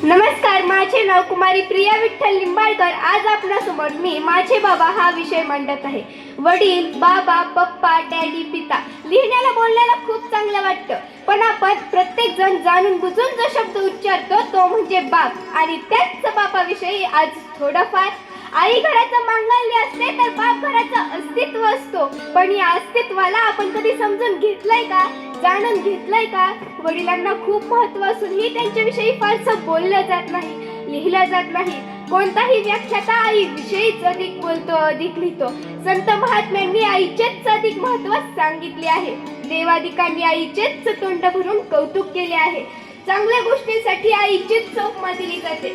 नमस्कार, माझे नाव कुमारी प्रिया विठ्ठल लिंबाळकर. आज आपणासमोर मी माझे बाबा हा विषय मांडत आहे. वडील, बाबा, पप्पा, डॅडी, पिता. लिहिण्याला बोलण्याला खूप चांगलं वाटतं, पण आपण प्रत्येक जण जाणून बुजून जो शब्द उच्चारतो तो म्हणजे बाप. आणि त्याच बापाविषयी आज थोडंफार. आई घराचं मांगल्य असते तर बाप घराचं अस्तित्व असतो. पण या अस्तित्वाला आपण कधी समजून घेतलंय का, जाणून घेतलंय का? वडिलांना खूप महत्व असूनही त्यांच्याविषयी फारसं बोललं जात नाही, लिहिलं जात नाही. कोणताही व्याख्याता आईविषयीच अधिक बोलतो, अधिक लिहितो. संत महात्म्यांनी आईचेच अधिक महत्व सांगितले आहे. देवादिकांनी आईचेच तोंड भरून कौतुक केले आहे. चांगल्या गोष्टींसाठी आईचीच चौकमा दिली जाते.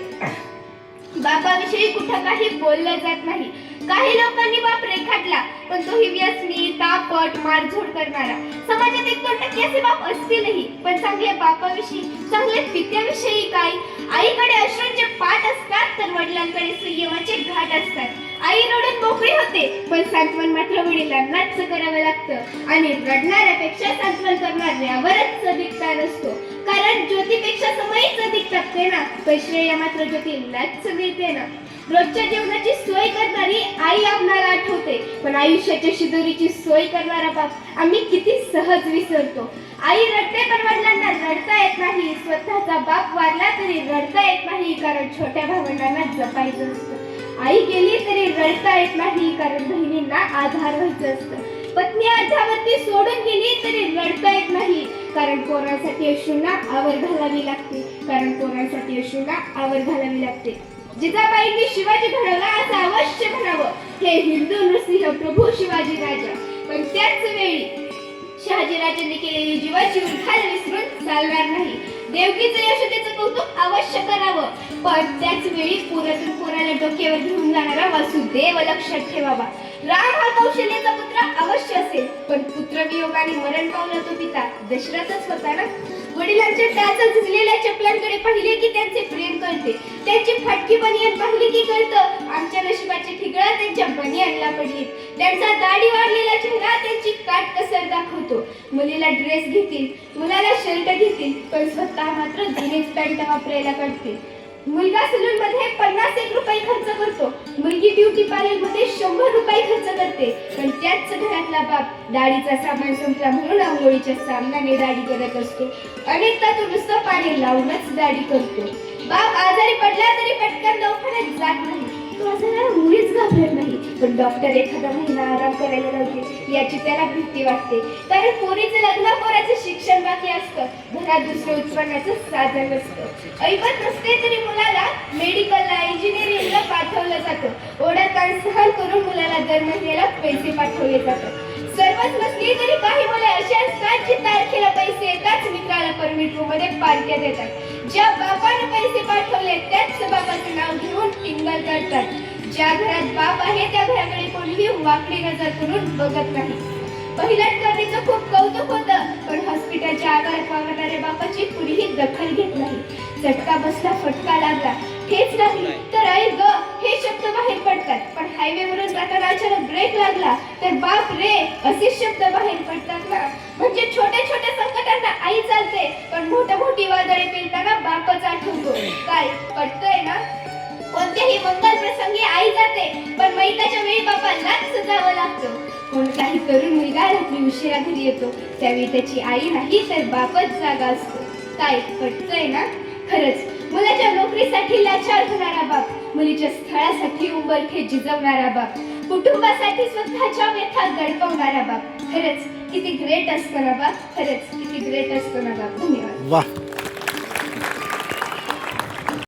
बापाविषयी कुठं काही बोललं जात नाही. काही लोकांनी बाप रेखाटला, पण तोही व्यसनी, तापट, मारझोड करणारा. समाजात 1-2% असे बाप असतीलही, पण चांगल्या बापाविषयी, चांगल्या पित्याविषयी काय? आईकडे अश्रूंचे पाठ असतात तर वडिलांकडे संयमाचे घाट असतात. आई रडून मोकळी होते, पण सांत्वन मात्र वडिलांनाच करावं लागतं. आणि रडणाऱ्यापेक्षा सांत्वन करणाऱ्यावरच अधिक ताण असतो. कारण ज्योतीपेक्षा समयच अधिक तापते ना, पण श्रेय मात्र ज्योतीलाच मिळते ना. रोजच्या जेवणाची सोय करणारी आई आपणाला आठवते, पण आयुष्याच्या शिदोरीची सोय करणारा बाप आम्ही किती सहज विसरतो. आई रडते, पण वडिलांना रडता येत नाही. स्वतःचा बाप वारला तरी रडता येत नाही, कारण छोट्या भावंडांना जपायचं असतं. आई गेली तरी रडता येत नाही, कारण बहिणींना आधार व्हायचं असतं. पत्नी अर्धावरती सोडून गेली तरी रडता येत नाही, कारण पोरांसाठी अश्रूंना आवर घालावी लागते. जिजाबाईंनी शिवाजी घडवला असं अवश्य म्हणावं, हे हिंदू नृसिंह प्रभू शिवाजी राजा. पण त्याच वेळी शहाजीराजांनी केलेली जीवाची उलथाल विसरून चालणार नाही. देवकीचं यशोदेचं कौतुक अवश्य करावं, पण त्याच वेळी पोरातून पोराला डोक्यावर घेऊन जाणारा वासुदेव लक्षात ठेवावा. राम हा कौशल्याचा पुत्र अवश्य असेल, पण पुत्रवियोगाने मरण पावला तो पिता दशरथच होता ना. वडिलांच्या टाचा झिजलेल्या चपलांकडे पाहिले की त्यांचे प्रेम कळते. त्यांची फाटकी बनियान पाहिली की कळतं आमच्या नशिबाची ठिगळा त्यांच्या बनियानला पडली. त्यांचा दाढी वाढलेला चेहरा त्यांची काटकसर दाखवतो. मुलीला ड्रेस घेतील, मुलाला शर्ट घेतील, पण स्वतः मात्र जुनीच पॅन्ट वापरायला काढतील. मुलगा सलून मध्ये 50 रुपये खर्च करतो, मुलगी ब्युटी पार्लर मध्ये 100 रुपये खर्च करते. पण त्याच घरातला बाप दाढीचा सामान संपला म्हणून आंघोळीच्या सामनाने दाढी करत असतो. अनेकदा तो नुसतं पाणी लावूनच दाढी करतो. बाप आजारी पडला तरी पटकन दवाखान्यात जात नाही. तो आजाराला मुळीच घाबरत नाही, पण डॉक्टर एखादा महिना आराम करायला लावते याची त्याला भीती वाटते. कारण पोरीचं लग्न, पोराचं शिक्षण बाकी असतं, घरात दुसरं उत्पन्नाचं साधन नसतं. ऐपत नसते तरी मुलाला मेडिकलला, इंजिनिअरिंगला पाठवलं जातं. ओढाताण सहन करून मुलाला दर महिन्याला पैसे पाठवले जातात. सर्वच नसली तरी काही मुले अशी असतात जी तारखेला पैसे येताच मित्राला परमिट रूम मध्ये पार्ट्या देतात. ज्या बापाने पैसे पाठवले त्याच बापाचं नाव घेऊन टिंगल करतात. ज्या घरात बाप आहे त्या घराकडे कोणीही वाकडी नजर करून बघत नाही. पहिल्या करणीचं खूप कौतुक होतं, पण हॉस्पिटलच्या आगारात वावरणाऱ्या बापाची कुणीही दखल घेत नाही. चटका बसला, फटका लागला, ठेच लागली तर आई ग हे शब्द बाहेर पडतात. पण हायवेवरून जाताना अचानक ब्रेक लागला तर बाप रे असे शब्द बाहेर पडतात ना. म्हणजे छोट्या छोट्या संकटांना आई चालते, पण मोठी वादळे पेलताना बापच आठवतो. काय पटतंय ना? कोणत्याही मंगल प्रसंगी आई जाते, पण मैताच्या वेळी बापालाच जावं लागतं. कोणताही तरुण मुलगा रात्री उशिरा घरी येतो, त्यावेळी त्याची आई नाही तर बापच जागा असतो. काय पटतंय ना? खरंच मुलाच्या नोकरीसाठी लाचार होणारा बाप, मुलीच्या स्थळासाठी उंबरठे झिजवणारा बाप, कुटुंबासाठी स्वतःच्या व्यथा दडपवणारा बाप. खरंच किती ग्रेट असतो ना बाप, खरंच किती ग्रेट असतो ना बाप. धन्यवाद.